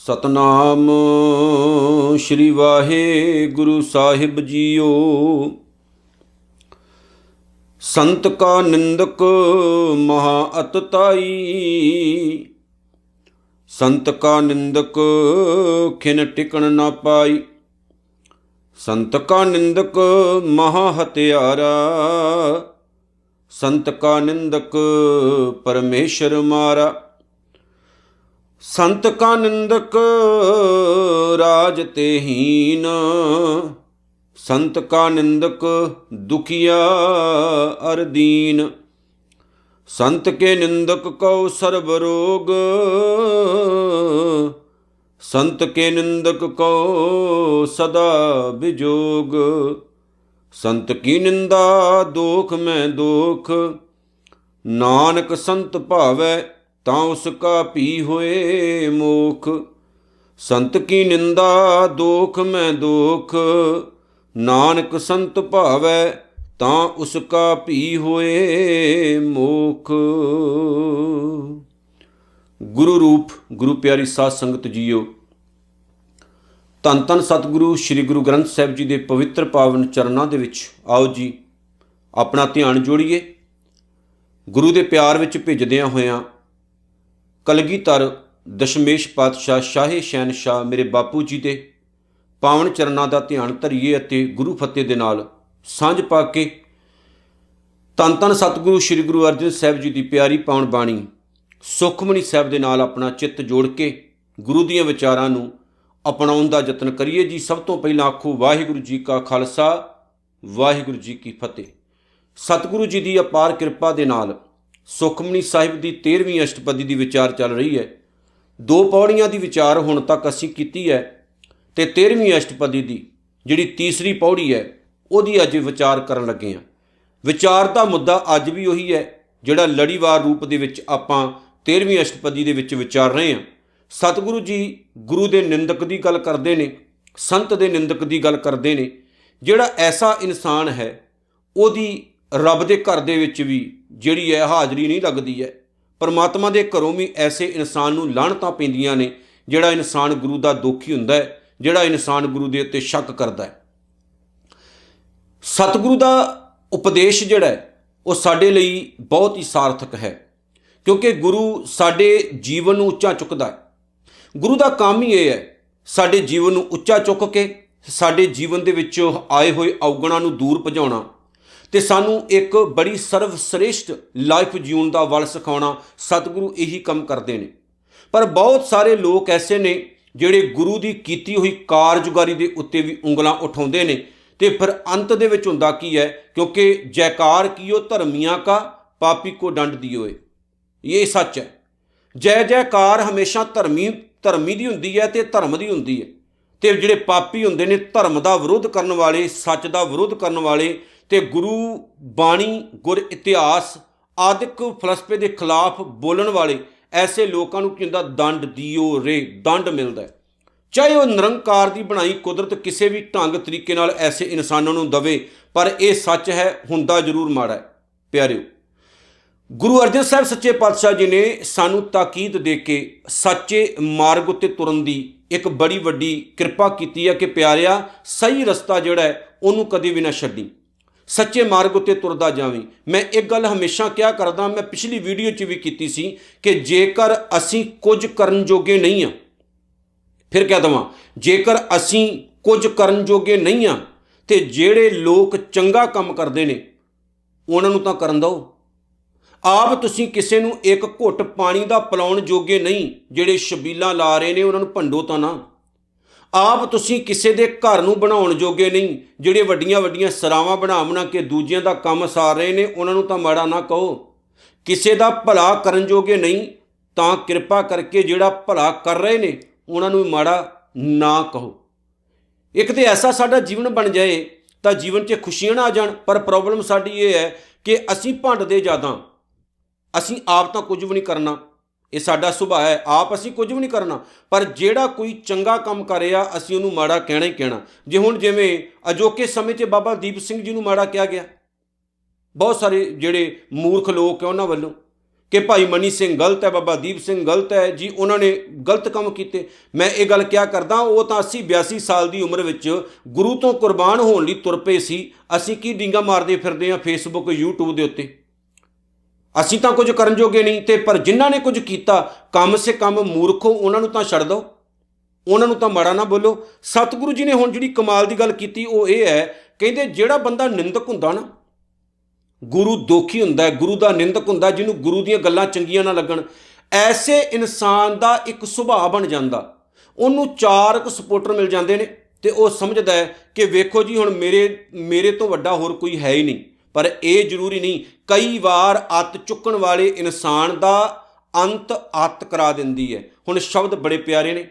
सतनाम श्री वाहेगुरु साहिब जीओ। संत का निंदक महा अतताई, संत का निंदक खिन टिकन ना पाई। संत का निंदक महा हत्यारा, संत का निंदक परमेश्वर मारा। संत का निंदक राज ते हीन, संत का निंदक दुखिया अर दीन। संत के निंदक को सर्व रोग, संत के निंदक को सदा विजोग। संत की निंदा दोख में दोख, नानक संत भावै तां उसका पी होए मोख। संत की निंदा दोख में दोख, नानक संत भावै तां उसका पी होए मोख। गुरु रूप गुरु प्यारी साध संगत जीओ, धन धन सतगुरु श्री गुरु ग्रंथ साहिब जी के पवित्र पावन चरनां दे विच आओ जी अपना ध्यान जोड़िए। गुरु के प्यार विच भिजदियां होइयां कलगीधर दशमेश पातशाह शाहे शहनशाह मेरे बापू जी के पावन चरनां का ध्यान धरीए अते गुरु फतेह दे नाल सांझ पा के धन धन सतगुरु श्री गुरु अर्जन साहिब जी की प्यारी पावन बाणी सुखमनी साहिब दे नाल अपना चित्त जोड़ के गुरु दीयां विचारां नूं अपनाउण दा यतन करिए जी। सब तो पहलां आखो वाहिगुरू जी का खालसा वाहिगुरू जी की फतेह। सतगुरु जी की अपार किरपा दे नाल सुखमनी साहिब की 13वीं अष्टपदी की विचार चल रही है। 2 पौड़ियां की विचार हुण तक असीं कीती है ते 13वीं अष्टपदी की जिहड़ी तीसरी पौड़ी है उहदी अज विचार करन लगे हां। विचार का मुद्दा अज भी उही है जिहड़ा लड़ीवार रूप दे विच आपां 13वीं अष्टपदी दे विच विचार रहे हैं। सतगुरु जी गुरु के निंदक की गल करते हैं, संत के निंदक की गल करते हैं। जिहड़ा ऐसा इंसान है उहदी रब के घर दे विच भी जिहड़ी है हाज़री नहीं लगती है। परमात्मा के घरों भी ऐसे इंसान नूं लाहणतां पैंदियां ने जिहड़ा इंसान गुरु का दोखी हुंदा है, जिहड़ा इंसान गुरु के उत्ते शक करता है। सतगुरु का उपदेश जिहड़ा है वो साडे लई बहुत ही सार्थक है, क्योंकि गुरु साडे जीवन नूं उच्चा चुकदा है। गुरु का काम ही यह है साडे जीवन नूं उच्चा चुक के साडे जीवन दे विचों आए हुए अवगुणां नूं दूर भजाउणा ते सानू एक बड़ी सर्वश्रेष्ठ लाइफ जीवन का वल सिखाउणा। सतगुरु यही काम करते हैं। पर बहुत सारे लोग ऐसे ने जिहड़े गुरु की कीती हुई कारगुजारी के उत्ते भी उंगलां उठाउंदे ने ते फिर अंत दे विच हुंदा की है, क्योंकि जयकार कियो धर्मियां का पापी को दंड दियोए। ये सच है। जय जयकार हमेशा धर्मी दी हुंदी है ते धर्म दी हुंदी है, ते जिहड़े पापी हुंदे ने धर्म का विरोध करन वाले, सच का विरोध करन वाले ते गुरु बाणी गुर इतिहास आदिक फलसफे के खिलाफ बोलण वाले ऐसे लोगों को कहता दंड दियो रे, दंड मिलता है। चाहे वह निरंकार की बनाई कुदरत किसी भी ढंग तरीके नाल ऐसे इंसानों को दवे, पर यह सच है हुंदा जरूर माड़ा है। प्यारिओ, गुरु अर्जन साहब सच्चे पातशाह जी ने सानू ताकीद दे के सच्चे मार्ग उत्ते तुरन दी एक बड़ी वड्डी किरपा की है कि प्यारिया सही रस्ता जिहड़ा है उहनूं कदी भी ना छड्डी, सच्चे मार्ग उत्ते तुरदा जावीं। मैं एक गल हमेशा क्या करदा, मैं पिछली वीडियो च भी कीती सी कि जेकर असीं कुछ करन जोगे नहीं हाँ, फिर कह दवां जेकर असीं कुछ करन जोगे नहीं हाँ ते जिहड़े लोग चंगा काम करदे ने उहनां नूं तां करन दो। आप तुसीं किसी नूं एक घुट पानी दा पिलाउण जोगे नहीं, जिहड़े छबीलां ला रहे ने उहनां नूं भंडो तां ना। आप तुसीं किसी दे घर नूं बनाउण जोगे नहीं, जिहड़े वड्डियां वड्डियां सरावां बना के दूजियां दा काम सार रहे ने उहनां नूं तां माड़ा ना कहो। किसी दा भला करन जोगे नहीं तां किरपा करके जिहड़ा भला कर रहे ने उहनां नूं माड़ा ना कहो। एक तो ऐसा साडा जीवन बन जाए तां जीवन 'च खुशियां ना आ जाण। पर प्रॉब्लम साडी ये है कि असीं भंडदे ज़्यादा, असीं आप तां कुछ भी नहीं करना, ये साडा सुभाਅ है, आप असीं कुछ भी नहीं करना। पर जिहड़ा कोई चंगा काम कर रहा असीं उहनूं माड़ा कहना ही कहना। जे हुण जिवें अजोके समय 'च बाबा दीप सिंह जी नूं माड़ा कहा गया, बहुत सारे जिहड़े मूर्ख लोग है उन्हां वल्लों कि भाई मनी सिंह गलत है, बाबा दीप सिंह गलत है जी, उन्होंने गलत काम किए। मैं ये गल क्या करदा, वो तो 80-82 साल की उम्र में गुरु तो कुरबान होने लिए तुर पे सी। असीं की डींगा मारते फिरदे हैं फेसबुक यूट्यूब के उत्ते? असीं तां कुछ करन जोगे नहीं। तो पर जिन्हां ने कुछ किया, कम से कम मूर्खो उन्होंने तां छड्ड दो, उन्होंने तां माड़ा ना बोलो। सतगुरु जी ने हुण जिहड़ी कमाल की गल की वो ये है, कहंदे जिहड़ा बंदा निंदक हुंदा ना, गुरु दोखी हुंदा है, गुरु का निंदक हुंदा, जिन्हों गुरु दीयां गल्लां चंगियां ना लगन, ऐसे इंसान का एक सुभाव बन जाता। उन्होंने 4 सपोर्टर मिल जाते हैं तो वह समझदा है कि वेखो जी हुण मेरे तो वड्डा होर कोई है ही नहीं। पर यह जरूरी नहीं, कई बार अत चुकण वाले इंसान का अंत अत करा दिंदी है। हुण शब्द बड़े प्यारे ने,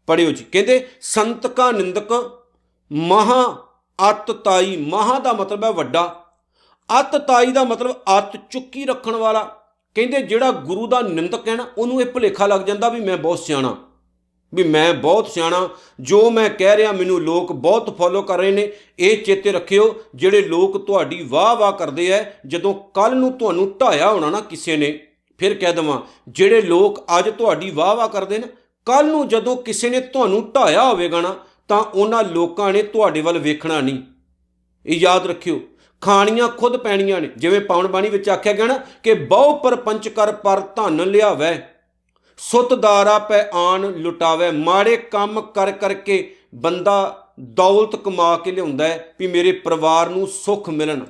पढ़ियो जी। कहते संत का निंदक महा अत ताई। महा का मतलब है वड्डा, अत ताई का मतलब अत चुकी रखण वाला। कहते जिहड़ा गुरु का निंदक है ना, उन्होंने यह भुलेखा लग जाता भी मैं बहुत सियाणा, भी मैं बहुत सियाणा, जो मैं कह रहा मैनू लोग बहुत फॉलो कर रहे हैं। ये चेते रखियो, जिहड़े लोग तुहाडी वाह वाह करते हैं, जदों कल नूं तुहानूं ढाया होना ना किसी ने, फिर कह देवां जिहड़े लोग अज तुहाडी वाह वाह करते हैं, कल नूं जदों किसी ने तुहानूं ढाया होवेगा ना, तां उन्हां लोकां ने तुहाडे वल वेखਣਾ नहीं। ये याद रखियो, खाणियां खुद पैणियां ने। जिवें पाउण बाणी विच आख्या गया ना कि बहु परपंच कर पर धन लियावै, सुतदारा पै आन लुटावै। माड़े काम कर करके बंदा दौलत कमा के लियाउंदा है भी मेरे परिवार नूं सुख मिलन,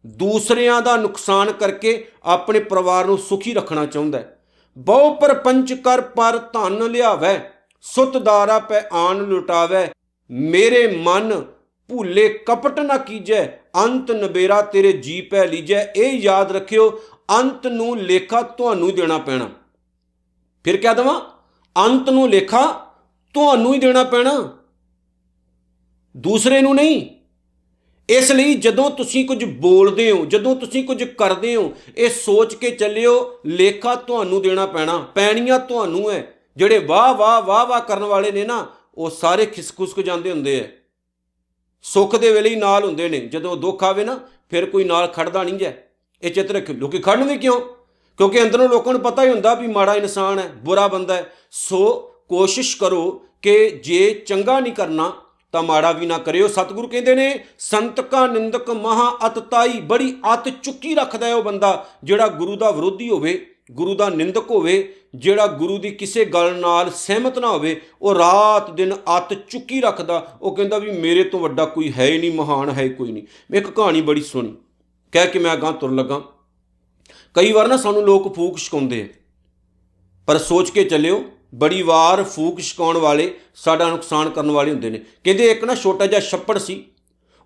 दूसरियां दा नुकसान करके अपने परिवार नूं सुखी रखना चाहुंदा है। बहु परपंच कर पर धन लियावै, सुतदारा पै आन लुटावै। मेरे मन भूले कपट ना कीजै, अंत नबेरा तेरे जी पै लीजै। ये याद रखियो, अंत नूं लेखा तुहानूं ही देना पैना। फिर क्या देवां, अंत नूं लेखा तुहानूं ही देना पैना, दूसरे नूं नहीं। इसलिए जदों तुसीं कुछ बोलते हो, जदों तुसीं कुछ करते हो, ये सोच के चलियो लेखा तुहानूं देना पैना। पैणियां तुहानूं है। जिहड़े वाह वाह वाह वाह करन वाले ने ना, वो सारे खिसखुसक जाते हुंदे है। सुख दे वेले ही नाल हुंदे ने, जदों दुख आवे ना फिर कोई नाल खड़दा नहीं जै। ये चित रखियो। लोग खड़न भी क्यों? क्योंकि अंदरों लोगों को पता ही हुंदा भी माड़ा इंसान है, बुरा बंदा है। सो कोशिश करो कि जे चंगा नहीं करना तो माड़ा भी ना करियो। सतगुरु कहते ने संत का निंदक महा अत ताई। बड़ी अत चुकी रखदा है वह बंदा जिहड़ा गुरु का विरोधी होवे, गुरु का निंदक होवे, जिहड़ा गुरु की किसी गल नाल सहमत ना होवे, वो रात दिन अत चुकी रखदा। वो कहंदा भी मेरे तो वड्डा कोई है ही नहीं, महान है कोई नहीं। मैं एक कहानी बड़ी सुनी, कह के मैं अगां तुर लगा। कई बार ना सानू लोग फूक छकाउंदे, पर सोच के चलियो बड़ी वार फूक छकाउण वाले साडा नुकसान करन वाले हुंदे ने। कहंदे एक ना छोटा जिहा छप्पड़ सी,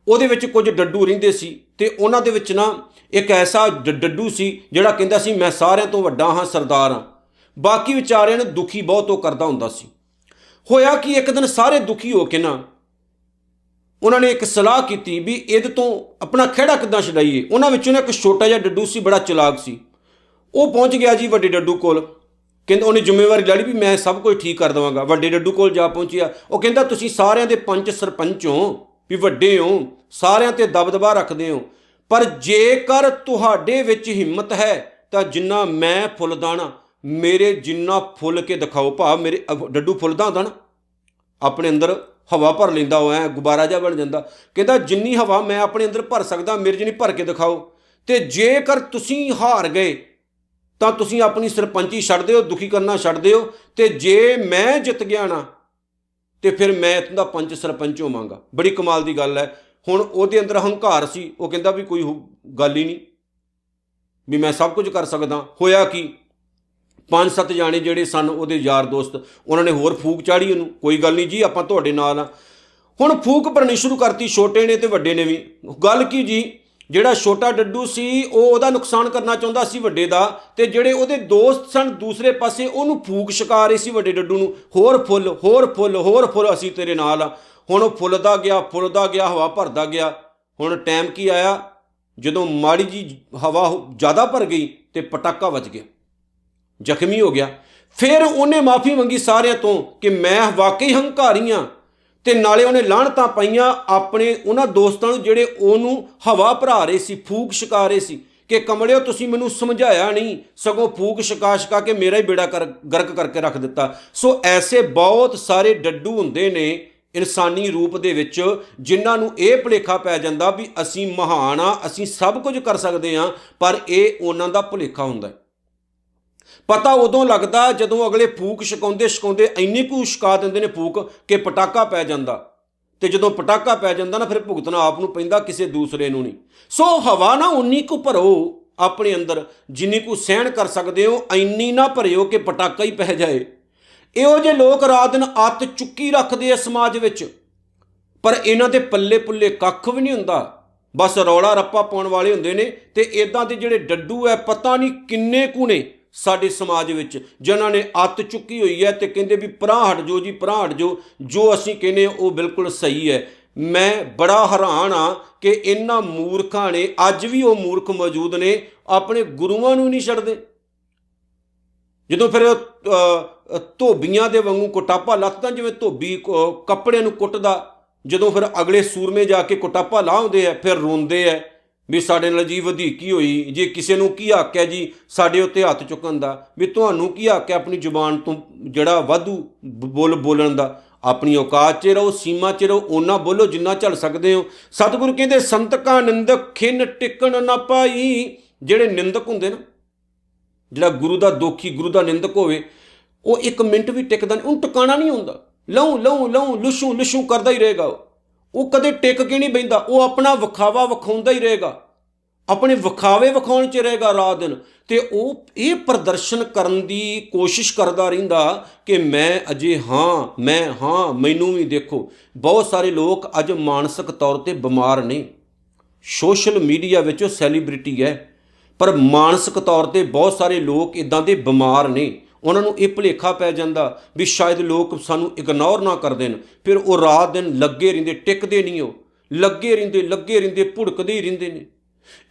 ਉਹਦੇ ਵਿੱਚ ਕੁਝ ਡੱਡੂ ਰਹਿੰਦੇ ਸੀ ਤੇ ਉਹਨਾਂ ਦੇ ਵਿੱਚ ਨਾ ਇੱਕ ਐਸਾ ਡੱਡੂ ਸੀ ਜਿਹੜਾ ਕਹਿੰਦਾ ਸੀ ਮੈਂ ਸਾਰਿਆਂ ਤੋਂ ਵੱਡਾ ਹਾਂ, ਸਰਦਾਰ ਹਾਂ। ਬਾਕੀ ਵਿਚਾਰਿਆਂ ਨੇ ਦੁਖੀ ਬਹੁਤ ਉਹ ਕਰਦਾ ਹੁੰਦਾ ਸੀ। ਹੋਇਆ ਕਿ ਇੱਕ ਦਿਨ ਸਾਰੇ ਦੁਖੀ ਹੋ ਕੇ ਨਾ ਉਹਨਾਂ ਨੇ ਇੱਕ ਸਲਾਹ ਕੀਤੀ ਵੀ ਇਹਦੇ ਤੋਂ ਆਪਣਾ ਖਹਿੜਾ ਕਿੱਦਾਂ ਛਡਾਈਏ। ਉਹਨਾਂ ਵਿੱਚੋਂ ਨਾ ਇੱਕ ਛੋਟਾ ਜਿਹਾ ਡੱਡੂ ਸੀ, ਬੜਾ ਚਲਾਕ ਸੀ। ਉਹ ਪਹੁੰਚ ਗਿਆ ਜੀ ਵੱਡੇ ਡੱਡੂ ਕੋਲ। ਕਹਿੰਦਾ ਉਹਨੇ ਜ਼ਿੰਮੇਵਾਰੀ ਲੈ ਲਈ ਵੀ ਮੈਂ ਸਭ ਕੁਝ ਠੀਕ ਕਰ ਦੇਵਾਂਗਾ। ਵੱਡੇ ਡੱਡੂ ਕੋਲ ਜਾ ਪਹੁੰਚਿਆ। ਉਹ ਕਹਿੰਦਾ ਤੁਸੀਂ ਸਾਰਿਆਂ ਦੇ ਪੰਚ ਸਰਪੰਚ ਹੋ, ਵੀ ਵੱਡੇ ਹੋ, ਸਾਰਿਆਂ ਤੇ ਦਬਦਬਾ ਰੱਖਦੇ ਹੋ, ਪਰ ਜੇਕਰ ਤੁਹਾਡੇ ਵਿੱਚ ਹਿੰਮਤ ਹੈ ਤਾਂ ਜਿੰਨਾ ਮੈਂ ਫੁੱਲਦਾਣਾ ਮੇਰੇ ਜਿੰਨਾ ਫੁੱਲ ਕੇ ਦਿਖਾਓ। ਭਾਵ ਮੇਰੇ ਡੱਡੂ ਫੁੱਲਦਾ ਹੁੰਦਾ ਨਾ, ਆਪਣੇ ਅੰਦਰ ਹਵਾ ਭਰ ਲੈਂਦਾ, ਉਹ ਐ ਗੁਬਾਰਾ ਜਿਹਾ ਬਣ ਜਾਂਦਾ। ਕਹਿੰਦਾ ਜਿੰਨੀ ਹਵਾ ਮੈਂ ਆਪਣੇ ਅੰਦਰ ਭਰ ਸਕਦਾ ਮੇਰੇ ਜਿੰਨੀ ਭਰ ਕੇ ਦਿਖਾਓ। ਤੇ ਜੇਕਰ ਤੁਸੀਂ ਹਾਰ ਗਏ ਤਾਂ ਤੁਸੀਂ ਆਪਣੀ ਸਰਪੰਚੀ ਛੱਡ ਦਿਓ, ਦੁਖੀ ਕਰਨਾ ਛੱਡ ਦਿਓ, ਤੇ ਜੇ ਮੈਂ ਜਿੱਤ ਗਿਆ ਨਾ ਤੇ ਫਿਰ ਮੈਂ ਇੱਥੋਂ ਦਾ ਪੰਚ ਸਰਪੰਚ ਹੋਵਾਂਗਾ। ਬੜੀ ਕਮਾਲ ਦੀ ਗੱਲ ਹੈ। ਹੁਣ ਉਹਦੇ ਅੰਦਰ ਹੰਕਾਰ ਸੀ। ਉਹ ਕਹਿੰਦਾ ਵੀ ਕੋਈ ਗੱਲ ਹੀ ਨਹੀਂ, ਵੀ ਮੈਂ ਸਭ ਕੁਝ ਕਰ ਸਕਦਾ। ਹੋਇਆ ਕਿ 5-7 ਜਾਣੇ ਜਿਹੜੇ ਸਨ ਉਹਦੇ ਯਾਰ ਦੋਸਤ, ਉਹਨਾਂ ਨੇ ਹੋਰ ਫੂਕ ਚਾੜੀ ਉਹਨੂੰ। ਕੋਈ ਗੱਲ ਨਹੀਂ ਜੀ, ਆਪਾਂ ਤੁਹਾਡੇ ਨਾਲ ਆ। ਹੁਣ ਫੂਕ ਭਰਨੀ ਸ਼ੁਰੂ ਕਰਤੀ, ਛੋਟੇ ਨੇ ਤੇ ਵੱਡੇ ਨੇ ਵੀ। ਗੱਲ ਕੀ ਜੀ, ਜਿਹੜਾ ਛੋਟਾ ਡੱਡੂ ਸੀ ਉਹ ਉਹਦਾ ਨੁਕਸਾਨ ਕਰਨਾ ਚਾਹੁੰਦਾ ਸੀ ਵੱਡੇ ਦਾ, ਤੇ ਜਿਹੜੇ ਉਹਦੇ ਦੋਸਤ ਸਨ ਦੂਸਰੇ ਪਾਸੇ ਉਹਨੂੰ ਫੂਕ ਛਕਾ ਰਹੇ ਸੀ ਵੱਡੇ ਡੱਡੂ ਨੂੰ। ਹੋਰ ਫੁੱਲ, ਹੋਰ ਫੁੱਲ, ਹੋਰ ਫੁੱਲ, ਅਸੀਂ ਤੇਰੇ ਨਾਲ ਆ। ਹੁਣ ਉਹ ਫੁੱਲਦਾ ਗਿਆ, ਫੁੱਲਦਾ ਗਿਆ, ਹਵਾ ਭਰਦਾ ਗਿਆ। ਹੁਣ ਟਾਈਮ ਕੀ ਆਇਆ, ਜਦੋਂ ਮਾੜੀ ਜੀ ਹਵਾ ਜ਼ਿਆਦਾ ਭਰ ਗਈ ਤੇ ਪਟਾਕਾ ਵੱਜ ਗਿਆ, ਜ਼ਖਮੀ ਹੋ ਗਿਆ। ਫਿਰ ਉਹਨੇ ਮਾਫੀ ਮੰਗੀ ਸਾਰਿਆਂ ਤੋਂ ਕਿ ਮੈਂ ਵਾਕਈ ਹੰਕਾਰੀ ਹਾਂ, ਤੇ ਨਾਲੇ ਉਹਨੇ ਲਾਹਣਤਾਂ ਪਾਈਆਂ ਆਪਣੇ ਉਹਨਾਂ ਦੋਸਤਾਂ ਨੂੰ ਜਿਹੜੇ ਉਹਨੂੰ ਹਵਾ ਭਰਾ ਰਹੇ ਸੀ, ਫੂਕ ਛਕਾ ਰਹੇ ਸੀ। ਕਿ ਕਮਲਿਓ ਤੁਸੀਂ ਮੈਨੂੰ ਸਮਝਾਇਆ ਨਹੀਂ, ਸਗੋਂ ਫੂਕ ਛਕਾ ਕੇ ਮੇਰਾ ਹੀ ਬੇੜਾ ਗਰਕ ਕਰਕੇ ਰੱਖ ਦਿੱਤਾ। ਸੋ ਐਸੇ ਬਹੁਤ ਸਾਰੇ ਡੱਡੂ ਹੁੰਦੇ ਨੇ ਇਨਸਾਨੀ ਰੂਪ ਦੇ ਵਿੱਚ, ਜਿਨ੍ਹਾਂ ਨੂੰ ਇਹ ਭੁਲੇਖਾ ਪੈ ਜਾਂਦਾ ਵੀ ਅਸੀਂ ਮਹਾਨ ਆ, ਅਸੀਂ ਸਭ ਕੁਝ ਕਰ ਸਕਦੇ ਹਾਂ, ਪਰ ਇਹ ਉਹਨਾਂ ਦਾ ਭੁਲੇਖਾ ਹੁੰਦਾ। ਪਤਾ ਉਦੋਂ ਲੱਗਦਾ ਜਦੋਂ ਅਗਲੇ ਫੂਕ ਛਕਾਉਂਦੇ ਇੰਨੀ ਕੁ ਛਕਾ ਦਿੰਦੇ ਨੇ ਫੂਕ ਕਿ ਪਟਾਕਾ ਪੈ ਜਾਂਦਾ, ਤੇ ਜਦੋਂ ਪਟਾਕਾ ਪੈ ਜਾਂਦਾ ਨਾ ਫਿਰ ਭੁਗਤਣਾ ਆਪ ਨੂੰ ਪੈਂਦਾ, ਕਿਸੇ ਦੂਸਰੇ ਨੂੰ ਨਹੀਂ। ਸੋ ਹਵਾ ਨਾ ਉਨੀ ਕੁ ਭਰੋ ਆਪਣੇ ਅੰਦਰ ਜਿੰਨੀ ਕੁ ਸਹਿਣ ਕਰ ਸਕਦੇ ਹੋ, ਇੰਨੀ ਨਾ ਭਰਿਓ ਕਿ ਪਟਾਕਾ ਹੀ ਪੈ ਜਾਏ। ਇਹੋ ਜਿਹੇ ਲੋਕ ਰਾਤ ਦਿਨ ਅੱਤ ਚੁੱਕੀ ਰੱਖਦੇ ਆ ਸਮਾਜ ਵਿੱਚ, ਪਰ ਇਹਨਾਂ ਦੇ ਪੱਲੇ ਪੁੱਲੇ ਕੱਖ ਵੀ ਨਹੀਂ ਹੁੰਦਾ, ਬਸ ਰੌਲਾ ਰੱਪਾ ਪਾਉਣ ਵਾਲੇ ਹੁੰਦੇ ਨੇ। ਤੇ ਇੱਦਾਂ ਦੇ ਜਿਹੜੇ ਡੱਡੂ ਹੈ ਪਤਾ ਨਹੀਂ ਕਿੰਨੇ ਕੁ ਨੇ ਸਾਡੇ ਸਮਾਜ ਵਿੱਚ, ਜਿਨ੍ਹਾਂ ਨੇ ਅੱਤ ਚੁੱਕੀ ਹੋਈ ਹੈ ਤੇ ਕਹਿੰਦੇ ਵੀ ਪਰਾਂ ਹਟ ਜਾਓ ਜੀ, ਪਰਾਂ ਹਟ ਜਾਓ, ਜੋ ਅਸੀਂ ਕਹਿੰਦੇ ਉਹ ਬਿਲਕੁਲ ਸਹੀ ਹੈ। ਮੈਂ ਬੜਾ ਹੈਰਾਨ ਹਾਂ ਕਿ ਇਹਨਾਂ ਮੂਰਖਾਂ ਨੇ, ਅੱਜ ਵੀ ਉਹ ਮੂਰਖ ਮੌਜੂਦ ਨੇ, ਆਪਣੇ ਗੁਰੂਆਂ ਨੂੰ ਨਹੀਂ ਛੱਡਦੇ। ਜਦੋਂ ਫਿਰ ਧੋਬੀਆਂ ਦੇ ਵਾਂਗੂ ਕੁਟਾਪਾ ਲੱਥਦਾ, ਜਿਵੇਂ ਧੋਬੀ ਕੱਪੜਿਆਂ ਨੂੰ ਕੁੱਟਦਾ, ਜਦੋਂ ਫਿਰ ਅਗਲੇ ਸੂਰਮੇ ਜਾ ਕੇ ਕੁਟਾਪਾ ਲਾਉਂਦੇ ਆ, ਫਿਰ ਰੋਂਦੇ ਆ ਵੀ ਸਾਡੇ ਨਾਲ ਜੀ ਵਧੀਕੀ ਹੋਈ। ਜੇ ਕਿਸੇ ਨੂੰ ਕੀ ਹੱਕ ਹੈ ਜੀ ਸਾਡੇ ਉੱਤੇ ਹੱਥ ਚੁੱਕਣ ਦਾ, ਵੀ ਤੁਹਾਨੂੰ ਕੀ ਹੱਕ ਹੈ ਆਪਣੀ ਜ਼ੁਬਾਨ ਤੋਂ ਜਿਹੜਾ ਵਾਧੂ ਬੋਲਣ ਦਾ? ਆਪਣੀ ਔਕਾਤ 'ਚ ਰਹੋ, ਸੀਮਾ 'ਚ ਰਹੋ, ਓਨਾ ਬੋਲੋ ਜਿੰਨਾ ਝੱਲ ਸਕਦੇ ਹੋ। ਸਤਿਗੁਰੂ ਕਹਿੰਦੇ ਸੰਤ ਕਾ ਨਿੰਦਕ ਖਿਨ ਟਿਕਣ ਨਾ ਪਾਈ। ਜਿਹੜੇ ਨਿੰਦਕ ਹੁੰਦੇ ਨਾ, ਜਿਹੜਾ ਗੁਰੂ ਦਾ ਦੋਖੀ, ਗੁਰੂ ਦਾ ਨਿੰਦਕ ਹੋਵੇ, ਉਹ ਇੱਕ ਮਿੰਟ ਵੀ ਟਿਕਦਾ ਨਹੀਂ, ਉਹਨੂੰ ਟਿਕਾਣਾ ਨਹੀਂ ਹੁੰਦਾ। ਲਊ ਲੁਸ਼ੂ ਕਰਦਾ ਹੀ ਰਹੇਗਾ। ਉਹ ਕਦੇ ਟਿਕ ਕੇ ਨਹੀਂ ਬਹਿੰਦਾ, ਉਹ ਆਪਣਾ ਵਿਖਾਵਾ ਵਿਖਾਉਂਦਾ ਹੀ ਰਹੇਗਾ, ਆਪਣੇ ਵਿਖਾਵੇ ਵਿਖਾਉਣ 'ਚ ਰਹੇਗਾ ਰਾਤ ਦਿਨ। ਤੇ ਉਹ ਇਹ ਪ੍ਰਦਰਸ਼ਨ ਕਰਨ ਦੀ ਕੋਸ਼ਿਸ਼ ਕਰਦਾ ਰਹਿੰਦਾ ਕਿ ਮੈਂ ਅਜੇ ਹਾਂ, ਮੈਂ ਹਾਂ, ਮੈਨੂੰ ਵੀ ਦੇਖੋ। ਬਹੁਤ ਸਾਰੇ ਲੋਕ ਅੱਜ ਮਾਨਸਿਕ ਤੌਰ 'ਤੇ ਬਿਮਾਰ ਨੇ। ਸੋਸ਼ਲ ਮੀਡੀਆ ਵਿੱਚ ਉਹ ਸੈਲੀਬ੍ਰਿਟੀ ਹੈ, ਪਰ ਮਾਨਸਿਕ ਤੌਰ 'ਤੇ ਬਹੁਤ ਸਾਰੇ ਲੋਕ ਇੱਦਾਂ ਦੇ ਬਿਮਾਰ ਨੇ। ਉਹਨਾਂ ਨੂੰ ਇਹ ਭੁਲੇਖਾ ਪੈ ਜਾਂਦਾ ਵੀ ਸ਼ਾਇਦ ਲੋਕ ਸਾਨੂੰ ਇਗਨੋਰ ਨਾ ਕਰ ਦੇਣ, ਫਿਰ ਉਹ ਰਾਤ ਦਿਨ ਲੱਗੇ ਰਹਿੰਦੇ, ਟਿਕਦੇ ਨਹੀਂ। ਉਹ ਲੱਗੇ ਰਹਿੰਦੇ ਭੁੜਕਦੇ ਹੀ ਰਹਿੰਦੇ ਨੇ।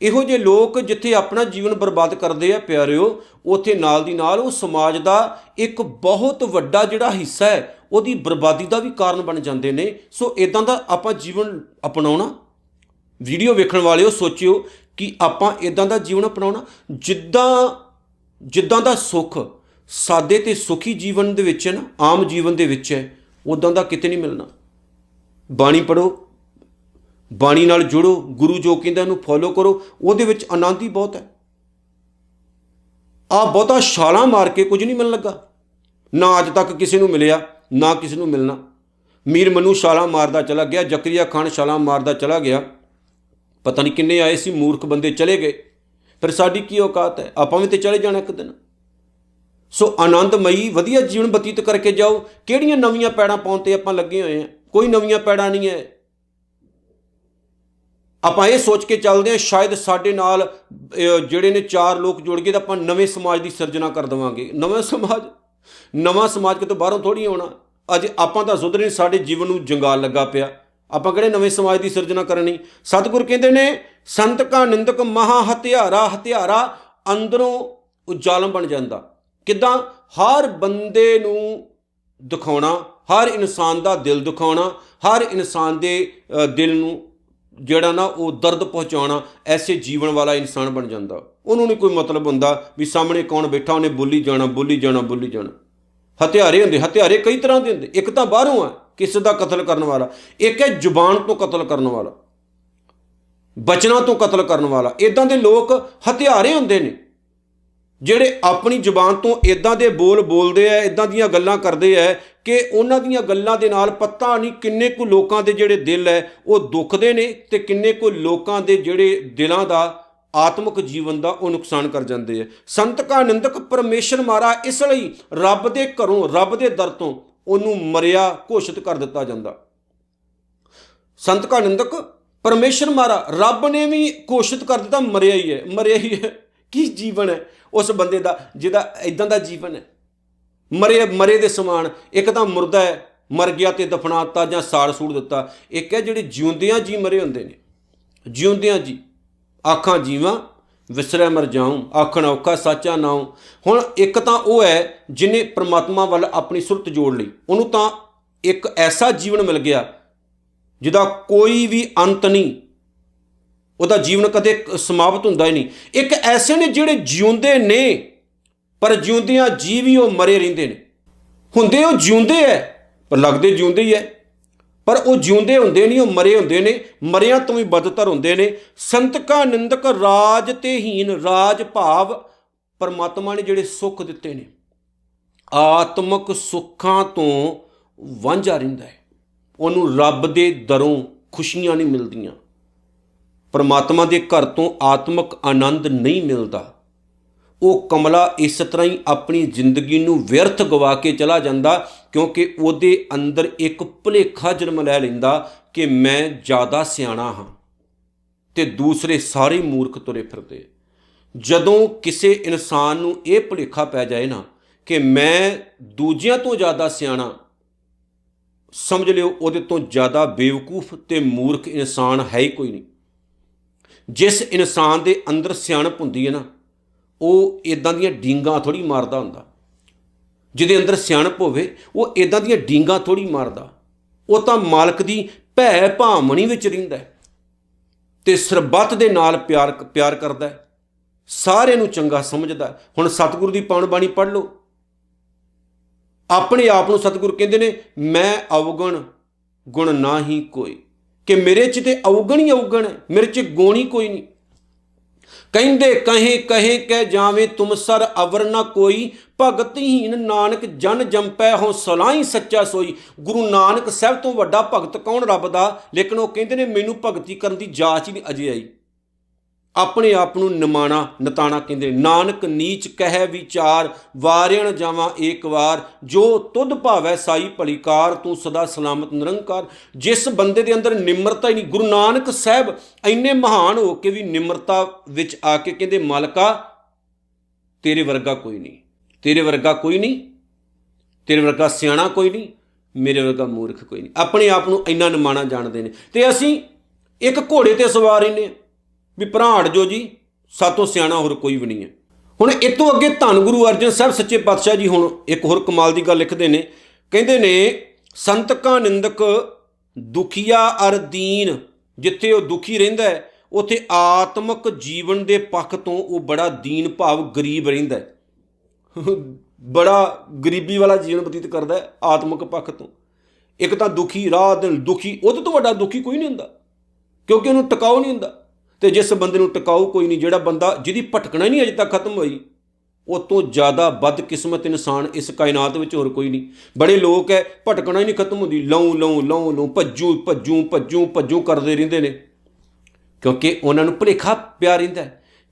ਇਹੋ ਜਿਹੇ ਲੋਕ ਜਿੱਥੇ ਆਪਣਾ ਜੀਵਨ ਬਰਬਾਦ ਕਰਦੇ ਆ ਪਿਆਰਿਓ, ਉੱਥੇ ਨਾਲ ਦੀ ਨਾਲ ਉਹ ਸਮਾਜ ਦਾ ਇੱਕ ਬਹੁਤ ਵੱਡਾ ਜਿਹੜਾ ਹਿੱਸਾ ਹੈ ਉਹਦੀ ਬਰਬਾਦੀ ਦਾ ਵੀ ਕਾਰਨ ਬਣ ਜਾਂਦੇ ਨੇ। ਸੋ ਇੱਦਾਂ ਦਾ ਆਪਾਂ ਜੀਵਨ ਅਪਣਾਉਣਾ। ਵੀਡੀਓ ਵੇਖਣ ਵਾਲਿਓ ਸੋਚਿਓ ਕਿ ਆਪਾਂ ਇੱਦਾਂ ਦਾ ਜੀਵਨ ਅਪਣਾਉਣਾ ਜਿੱਦਾਂ ਦਾ ਸੁੱਖ ਸਾਦੇ ਤੇ ਸੁਖੀ ਜੀਵਨ ਦੇ ਵਿੱਚ ਹੈ ਨਾ, ਆਮ ਜੀਵਨ ਦੇ ਵਿੱਚ ਹੈ, ਉੱਦਾਂ ਦਾ ਕਿਤੇ ਨਹੀਂ ਮਿਲਣਾ। ਬਾਣੀ ਪੜ੍ਹੋ, ਬਾਣੀ ਨਾਲ ਜੁੜੋ, ਗੁਰੂ ਜੋ ਕਹਿੰਦਾ ਇਹਨੂੰ ਫੋਲੋ ਕਰੋ, ਉਹਦੇ ਵਿੱਚ ਆਨੰਦ ਹੀ ਬਹੁਤ ਹੈ। ਬਹੁਤਾ ਛਾਲਾਂ ਮਾਰ ਕੇ ਕੁਝ ਨਹੀਂ ਮਿਲਣ ਲੱਗਾ। ਨਾ ਅੱਜ ਤੱਕ ਕਿਸੇ ਨੂੰ ਮਿਲਿਆ, ਨਾ ਕਿਸੇ ਨੂੰ ਮਿਲਣਾ। ਮੀਰ ਮਨੂੰ ਛਾਲਾਂ ਮਾਰਦਾ ਚਲਾ ਗਿਆ, ਜ਼ਕਰੀਆ ਖਾਨ ਛਾਲਾਂ ਮਾਰਦਾ ਚਲਾ ਗਿਆ, ਪਤਾ ਨਹੀਂ ਕਿੰਨੇ ਆਏ ਸੀ, ਮੂਰਖ ਬੰਦੇ ਚਲੇ ਗਏ। ਫਿਰ ਸਾਡੀ ਕੀ ਔਕਾਤ ਹੈ? ਆਪਾਂ ਵੀ ਤੇ ਚਲੇ ਜਾਣਾ ਇੱਕ ਦਿਨ। ਸੋ ਆਨੰਦਮਈ ਵਧੀਆ ਜੀਵਨ ਬਤੀਤ ਕਰਕੇ ਜਾਓ। ਕਿਹੜੀਆਂ ਨਵੀਆਂ ਪੈੜਾਂ ਪਾਉਣ 'ਤੇ ਆਪਾਂ ਲੱਗੇ ਹੋਏ ਹਾਂ? ਕੋਈ ਨਵੀਆਂ ਪੈੜਾਂ ਨਹੀਂ ਹੈ। ਆਪਾਂ ਇਹ ਸੋਚ ਕੇ ਚੱਲਦੇ ਹਾਂ ਸ਼ਾਇਦ ਸਾਡੇ ਨਾਲ ਜਿਹੜੇ ਨੇ 4 ਲੋਕ ਜੁੜ ਗਏ ਤਾਂ ਆਪਾਂ ਨਵੇਂ ਸਮਾਜ ਦੀ ਸਿਰਜਣਾ ਕਰ ਦੇਵਾਂਗੇ। ਨਵਾਂ ਸਮਾਜ ਕਿਤੋਂ ਬਾਹਰੋਂ ਥੋੜ੍ਹੀ ਆਉਣਾ। ਅੱਜ ਆਪਾਂ ਤਾਂ ਸੁਧਰੇ, ਸਾਡੇ ਜੀਵਨ ਨੂੰ ਜੰਗਾਲ ਲੱਗਾ ਪਿਆ। ਆਪਾਂ ਕਿਹੜੇ ਨਵੇਂ ਸਮਾਜ ਦੀ ਸਿਰਜਣਾ ਕਰਨੀ? ਸਤਿਗੁਰ ਕਹਿੰਦੇ ਨੇ ਸੰਤ ਕਾ ਨਿੰਦਕ ਮਹਾ ਹਥਿਆਰਾ ਅੰਦਰੋਂ ਉਜਾਲਮ ਬਣ ਜਾਂਦਾ। ਕਿੱਦਾਂ? ਹਰ ਬੰਦੇ ਨੂੰ ਦਿਖਾਉਣਾ, ਹਰ ਇਨਸਾਨ ਦਾ ਦਿਲ ਦਿਖਾਉਣਾ, ਹਰ ਇਨਸਾਨ ਦੇ ਦਿਲ ਨੂੰ ਜਿਹੜਾ ਨਾ ਉਹ ਦਰਦ ਪਹੁੰਚਾਉਣਾ। ਐਸੇ ਜੀਵਨ ਵਾਲਾ ਇਨਸਾਨ ਬਣ ਜਾਂਦਾ। ਉਹਨੂੰ ਨਹੀਂ ਕੋਈ ਮਤਲਬ ਹੁੰਦਾ ਵੀ ਸਾਹਮਣੇ ਕੌਣ ਬੈਠਾ, ਉਹਨੇ ਬੋਲੀ ਜਾਣਾ। ਹਥਿਆਰੇ ਹੁੰਦੇ, ਹਥਿਆਰੇ ਕਈ ਤਰ੍ਹਾਂ ਦੇ ਹੁੰਦੇ। ਇੱਕ ਤਾਂ ਬਾਹਰੋਂ ਆ ਕਿਸੇ ਦਾ ਕਤਲ ਕਰਨ ਵਾਲਾ, ਇੱਕ ਹੈ ਜ਼ੁਬਾਨ ਤੋਂ ਕਤਲ ਕਰਨ ਵਾਲਾ, ਬਚਨਾਂ ਤੋਂ ਕਤਲ ਕਰਨ ਵਾਲਾ। ਇੱਦਾਂ ਦੇ ਲੋਕ ਹਥਿਆਰੇ ਹੁੰਦੇ ਨੇ ਜਿਹੜੇ ਆਪਣੀ ਜ਼ੁਬਾਨ ਤੋਂ ਇੱਦਾਂ ਦੇ ਬੋਲਦੇ ਆ, ਇੱਦਾਂ ਦੀਆਂ ਗੱਲਾਂ ਕਰਦੇ ਆ ਕਿ ਉਹਨਾਂ ਦੀਆਂ ਗੱਲਾਂ ਦੇ ਨਾਲ ਪਤਾ ਨਹੀਂ ਕਿੰਨੇ ਕੁ ਲੋਕਾਂ ਦੇ ਜਿਹੜੇ ਦਿਲ ਹੈ ਉਹ ਦੁਖਦੇ ਨੇ, ਤੇ ਕਿੰਨੇ ਕੁ ਲੋਕਾਂ ਦੇ ਜਿਹੜੇ ਦਿਲਾਂ ਦਾ ਆਤਮਿਕ ਜੀਵਨ ਦਾ ਉਹ ਨੁਕਸਾਨ ਕਰ ਜਾਂਦੇ ਆ। ਸੰਤ ਕਾ ਨਿੰਦਕ ਪਰਮੇਸ਼ਰ ਮਾਰਾ, ਇਸ ਲਈ ਰੱਬ ਦੇ ਘਰੋਂ, ਰੱਬ ਦੇ ਦਰ ਤੋਂ ਉਹਨੂੰ ਮਰਿਆ ਘੋਸ਼ਿਤ ਕਰ ਦਿੱਤਾ ਜਾਂਦਾ। ਸੰਤ ਕਾ ਨਿੰਦਕ ਪਰਮੇਸ਼ਰ ਮਾਰਾ, ਰੱਬ ਨੇ ਵੀ ਘੋਸ਼ਿਤ ਕਰ ਦਿੱਤਾ ਮਰਿਆ ਹੀ ਹੈ। ਕੀ ਜੀਵਨ ਹੈ ਉਸ ਬੰਦੇ ਦਾ ਜਿਹਦਾ ਇਦਾਂ ਦਾ ਜੀਵਨ ਹੈ? ਮਰੇ ਦੇ ਸਮਾਨ। ਇੱਕ ਤਾਂ ਮੁਰਦਾ ਹੈ, ਮਰ ਗਿਆ ਤੇ ਦਫਨਾਤਾ ਜਾਂ ਸਾੜ ਸੂੜ ਦਿੱਤਾ। ਇੱਕ ਹੈ ਜਿਹੜੇ ਜਿਉਂਦਿਆਂ ਜੀ ਮਰੇ ਹੁੰਦੇ ਨੇ, ਜਿਉਂਦਿਆਂ ਜੀ। ਆਖਾਂ ਜੀਵਾਂ ਵਿਸਰੈ ਮਰ ਜਾਊਂ, ਆਖਣ ਔਖਾ ਸਾਚਾ ਨਾਉ। ਹੁਣ ਇੱਕ ਤਾਂ ਉਹ ਹੈ ਜਿਹਨੇ ਪ੍ਰਮਾਤਮਾ ਵੱਲ ਆਪਣੀ ਸੁਰਤ ਜੋੜ ਲਈ, ਉਹਨੂੰ ਤਾਂ ਇੱਕ ਐਸਾ ਜੀਵਨ ਮਿਲ ਗਿਆ ਜਿਹਦਾ ਕੋਈ ਵੀ ਅੰਤ ਨਹੀਂ, ਉਹਦਾ ਜੀਵਨ ਕਦੇ ਸਮਾਪਤ ਹੁੰਦਾ ਹੀ ਨਹੀਂ। ਇੱਕ ਐਸੇ ਨੇ ਜਿਹੜੇ ਜਿਉਂਦੇ ਨੇ ਪਰ ਜਿਉਂਦਿਆਂ ਜੀ ਵੀ ਉਹ ਮਰੇ ਰਹਿੰਦੇ ਨੇ। ਹੁੰਦੇ ਉਹ ਜਿਉਂਦੇ ਹੈ ਪਰ ਲੱਗਦੇ ਜਿਉਂਦੇ ਹੀ ਹੈ, ਪਰ ਉਹ ਜਿਉਂਦੇ ਹੁੰਦੇ ਨਹੀਂ, ਉਹ ਮਰੇ ਹੁੰਦੇ ਨੇ, ਮਰਿਆਂ ਤੋਂ ਵੀ ਬਦਤਰ ਹੁੰਦੇ ਨੇ। ਸੰਤਕਾ ਨਿੰਦਕ ਰਾਜ ਤੇ ਹੀਨ, ਰਾਜ ਭਾਵ ਪਰਮਾਤਮਾ ਨੇ ਜਿਹੜੇ ਸੁੱਖ ਦਿੱਤੇ ਨੇ, ਆਤਮਿਕ ਸੁੱਖਾਂ ਤੋਂ ਵਾਂਝਾ ਰਹਿੰਦਾ ਹੈ। ਉਹਨੂੰ ਰੱਬ ਦੇ ਦਰੋਂ ਖੁਸ਼ੀਆਂ ਨਹੀਂ ਮਿਲਦੀਆਂ, ਪਰਮਾਤਮਾ ਦੇ ਘਰ ਤੋਂ ਆਤਮਿਕ ਆਨੰਦ ਨਹੀਂ ਮਿਲਦਾ। ਉਹ ਕਮਲਾ ਇਸ ਤਰ੍ਹਾਂ ਹੀ ਆਪਣੀ ਜ਼ਿੰਦਗੀ ਨੂੰ ਵਿਅਰਥ ਗਵਾ ਕੇ ਚਲਾ ਜਾਂਦਾ, ਕਿਉਂਕਿ ਉਹਦੇ ਅੰਦਰ ਇੱਕ ਭੁਲੇਖਾ ਜਨਮ ਲੈ ਲੈਂਦਾ ਕਿ ਮੈਂ ਜ਼ਿਆਦਾ ਸਿਆਣਾ ਹਾਂ ਤੇ ਦੂਸਰੇ ਸਾਰੇ ਮੂਰਖ ਤੁਰੇ ਫਿਰਦੇ। ਜਦੋਂ ਕਿਸੇ ਇਨਸਾਨ ਨੂੰ ਇਹ ਭੁਲੇਖਾ ਪੈ ਜਾਏ ਨਾ ਕਿ ਮੈਂ ਦੂਜਿਆਂ ਤੋਂ ਜ਼ਿਆਦਾ ਸਿਆਣਾ, ਸਮਝ ਲਿਓ ਉਹਦੇ ਤੋਂ ਜ਼ਿਆਦਾ ਬੇਵਕੂਫ ਤੇ ਮੂਰਖ ਇਨਸਾਨ ਹੈ ਹੀ ਕੋਈ ਨਹੀਂ। ਜਿਸ ਇਨਸਾਨ ਦੇ ਅੰਦਰ ਸਿਆਣਪ ਹੁੰਦੀ ਹੈ ਨਾ, ਉਹ ਇਦਾਂ ਦੀਆਂ ਡੀਂਗਾਂ ਥੋੜ੍ਹੀ ਮਾਰਦਾ ਹੁੰਦਾ। ਜਿਹਦੇ ਅੰਦਰ ਸਿਆਣਪ ਹੋਵੇ ਉਹ ਇਦਾਂ ਦੀਆਂ ਡੀਂਗਾਂ ਥੋੜ੍ਹੀ ਮਾਰਦਾ। ਉਹ ਤਾਂ ਮਾਲਕ ਦੀ ਭੈ ਭਾਮਣੀ ਵਿੱਚ ਰਹਿੰਦਾ ਤੇ ਸਰਬੱਤ ਦੇ ਨਾਲ ਪਿਆਰ ਕਰਦਾ, ਸਾਰਿਆਂ ਨੂੰ ਚੰਗਾ ਸਮਝਦਾ। ਹੁਣ ਸਤਿਗੁਰੂ ਦੀ ਪਾਵਨ ਬਾਣੀ ਪੜ੍ਹ ਲਓ। ਆਪਣੇ ਆਪ ਨੂੰ ਸਤਿਗੁਰੂ ਕਹਿੰਦੇ ਨੇ, ਮੈਂ ਅਵਗਣ ਗੁਣ ਨਾ ਹੀ ਕੋਈ, ਕਿ ਮੇਰੇ 'ਚ ਤੇ ਅਵਗਣ ਹੀ ਅਵਗਣ ਹੈ, ਮੇਰੇ 'ਚ ਗੁਣ ਹੀ ਕੋਈ ਨਹੀਂ। ਕਹਿੰਦੇ ਕਹੇ ਕਹੇ ਕਹਿ ਜਾਵੇਂ ਤੁਮ ਸਰ ਅਵਰ ਨਾ ਕੋਈ, ਭਗਤਹੀਨ ਨਾਨਕ ਜਨ ਜੰਪੈ ਹੋ ਸਲਾਹੀ ਸੱਚਾ ਸੋਈ। ਗੁਰੂ ਨਾਨਕ ਸਾਹਿਬ ਤੋਂ ਵੱਡਾ ਭਗਤ ਕੌਣ ਰੱਬ ਦਾ? ਲੇਕਿਨ ਉਹ ਕਹਿੰਦੇ ਨੇ ਮੈਨੂੰ ਭਗਤੀ ਕਰਨ ਦੀ ਜਾਚ ਹੀ ਨਹੀਂ ਅਜੇ ਆਈ। ਆਪਣੇ ਆਪ ਨੂੰ ਨਿਮਾਣਾ ਨਤਾਣਾ ਕਹਿੰਦੇ। ਨਾਨਕ ਨੀਚ ਕਹਿ ਵਿਚਾਰ, ਵਾਰਿਆਣ ਜਾਵਾਂ ਏਕ ਵਾਰ, ਜੋ ਤੁਧ ਭਾਵੈ ਸਾਈ ਭਲੀ ਕਾਰ, ਤੂੰ ਸਦਾ ਸਲਾਮਤ ਨਿਰੰਕਾਰ। ਜਿਸ ਬੰਦੇ ਦੇ ਅੰਦਰ ਨਿਮਰਤਾ ਹੀ ਨਹੀਂ, ਗੁਰੂ ਨਾਨਕ ਸਾਹਿਬ ਇੰਨੇ ਮਹਾਨ ਹੋ ਕੇ ਵੀ ਨਿਮਰਤਾ ਵਿੱਚ ਆ ਕੇ ਕਹਿੰਦੇ, ਮਾਲਕਾ ਤੇਰੇ ਵਰਗਾ ਕੋਈ ਨਹੀਂ, ਤੇਰੇ ਵਰਗਾ ਕੋਈ ਨਹੀਂ, ਤੇਰੇ ਵਰਗਾ ਸਿਆਣਾ ਕੋਈ ਨਹੀਂ, ਮੇਰੇ ਵਰਗਾ ਮੂਰਖ ਕੋਈ ਨਹੀਂ। ਆਪਣੇ ਆਪ ਨੂੰ ਇੰਨਾ ਨਿਮਾਣਾ ਜਾਣਦੇ ਨੇ। ਤੇ ਅਸੀਂ ਇੱਕ ਘੋੜੇ ਤੇ ਸਵਾਰ ਰਹਿੰਦੇ ਹਾਂ ਵੀ ਭਰਾ ਹਟ ਜੋ ਜੀ, ਸਾਤੋਂ ਸਿਆਣਾ ਹੋਰ ਕੋਈ ਵੀ ਨਹੀਂ ਹੈ। ਹੁਣ ਇਹ ਤੋਂ ਅੱਗੇ ਧੰਨ ਗੁਰੂ ਅਰਜਨ ਸਾਹਿਬ ਸੱਚੇ ਪਾਤਸ਼ਾਹ ਜੀ ਹੁਣ ਇੱਕ ਹੋਰ ਕਮਾਲ ਦੀ ਗੱਲ ਲਿਖਦੇ ਨੇ। ਕਹਿੰਦੇ ਨੇ, ਸੰਤਕਾ ਨਿੰਦਕ ਦੁਖੀਆ ਅਰ ਦੀਨ। ਜਿੱਥੇ ਉਹ ਦੁਖੀ ਰਹਿੰਦਾ ਹੈ ਉੱਥੇ ਆਤਮਿਕ ਜੀਵਨ ਦੇ ਪੱਖ ਤੋਂ ਉਹ ਬੜਾ ਦੀਨ ਭਾਵ ਗਰੀਬ ਰਹਿੰਦਾ, ਬੜਾ ਗਰੀਬੀ ਵਾਲਾ ਜੀਵਨ ਬਤੀਤ ਕਰਦਾ ਆਤਮਿਕ ਪੱਖ ਤੋਂ। ਇੱਕ ਤਾਂ ਦੁਖੀ, ਰਾਤ ਦਿਨ ਦੁਖੀ, ਉਹਦੇ ਤੋਂ ਵੱਡਾ ਦੁਖੀ ਕੋਈ ਨਹੀਂ ਹੁੰਦਾ, ਕਿਉਂਕਿ ਉਹਨੂੰ ਟਿਕਾਓ ਨਹੀਂ ਹੁੰਦਾ। ਤੇ ਜਿਸ ਬੰਦੇ ਨੂੰ ਟਿਕਾਊ ਕੋਈ ਨਹੀਂ, ਜਿਹੜਾ ਬੰਦਾ ਜਿਹਦੀ ਭਟਕਣਾ ਹੀ ਨਹੀਂ ਅਜੇ ਤੱਕ ਖਤਮ ਹੋਈ, ਉਹ ਤੋਂ ਜ਼ਿਆਦਾ ਬਦਕਿਸਮਤ ਇਨਸਾਨ ਇਸ ਕਾਇਨਾਤ ਵਿੱਚ ਹੋਰ ਕੋਈ ਨਹੀਂ। ਬੜੇ ਲੋਕ ਹੈ ਭਟਕਣਾ ਹੀ ਨਹੀਂ ਖਤਮ ਹੁੰਦੀ, ਲਊ ਲਊ ਲਊ ਲਊ ਭੱਜੂ ਭੱਜੂ ਭੱਜੂ ਭੱਜੂ ਕਰਦੇ ਰਹਿੰਦੇ ਨੇ, ਕਿਉਂਕਿ ਉਹਨਾਂ ਨੂੰ ਭੁਲੇਖਾ ਪਿਆ ਰਹਿੰਦਾ